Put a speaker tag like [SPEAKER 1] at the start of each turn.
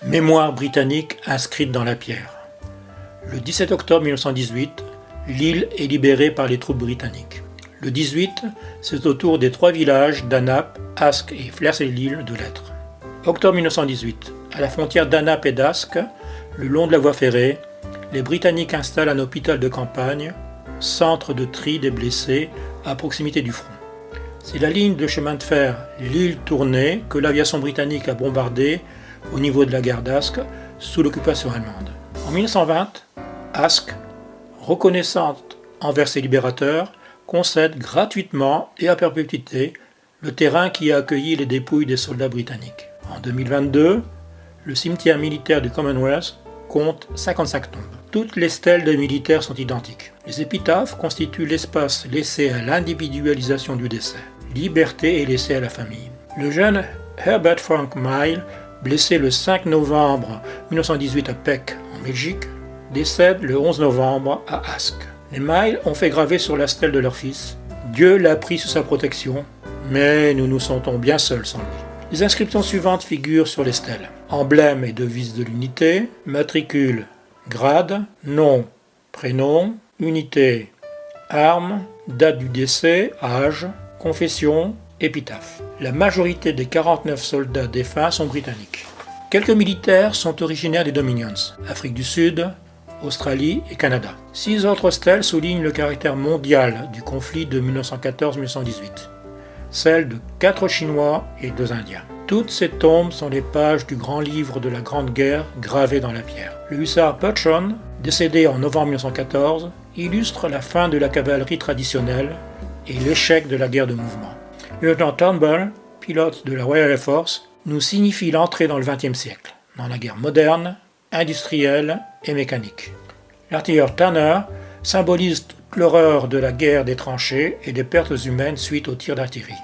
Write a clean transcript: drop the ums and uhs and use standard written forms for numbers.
[SPEAKER 1] Mémoire britannique inscrite dans la pierre. Le 17 octobre 1918, l'île est libérée par les troupes britanniques. Le 18, c'est au tour des trois villages d'Anap, Ask et Flers-et-l'Île de l'être. Octobre 1918, à la frontière d'Anap et d'Ask, le long de la voie ferrée, les Britanniques installent un hôpital de campagne, centre de tri des blessés, à proximité du front. C'est la ligne de chemin de fer l'île Tournai que l'aviation britannique a bombardée au niveau de la gare d'Ask sous l'occupation allemande. En 1920, Ask, reconnaissante envers ses libérateurs, concède gratuitement et à perpétuité le terrain qui a accueilli les dépouilles des soldats britanniques. En 2022, le cimetière militaire du Commonwealth compte 55 tombes. Toutes les stèles des militaires sont identiques. Les épitaphes constituent l'espace laissé à l'individualisation du décès. Liberté est laissée à la famille. Le jeune Herbert Frank Mile, blessé le 5 novembre 1918 à Pecq, en Belgique, décède le 11 novembre à Ask. Les Mile ont fait graver sur la stèle de leur fils « Dieu l'a pris sous sa protection, mais nous nous sentons bien seuls sans lui ». Les inscriptions suivantes figurent sur les stèles. Emblème et devise de l'unité, matricule, grade, nom, prénom, unité, arme, date du décès, âge, confession, épitaphe. La majorité des 49 soldats défunts sont britanniques. Quelques militaires sont originaires des Dominions, Afrique du Sud, Australie et Canada. 6 autres stèles soulignent le caractère mondial du conflit de 1914-1918. Celle de 4 Chinois et 2 Indiens. Toutes ces tombes sont les pages du grand livre de la Grande Guerre gravées dans la pierre. Le hussard Purchon, décédé en novembre 1914, illustre la fin de la cavalerie traditionnelle et l'échec de la guerre de mouvement. Le lieutenant Turnbull, pilote de la Royal Air Force, nous signifie l'entrée dans le XXe siècle, dans la guerre moderne, industrielle et mécanique. L'artilleur Tanner symbolise toute l'horreur de la guerre des tranchées et des pertes humaines suite aux tirs d'artillerie.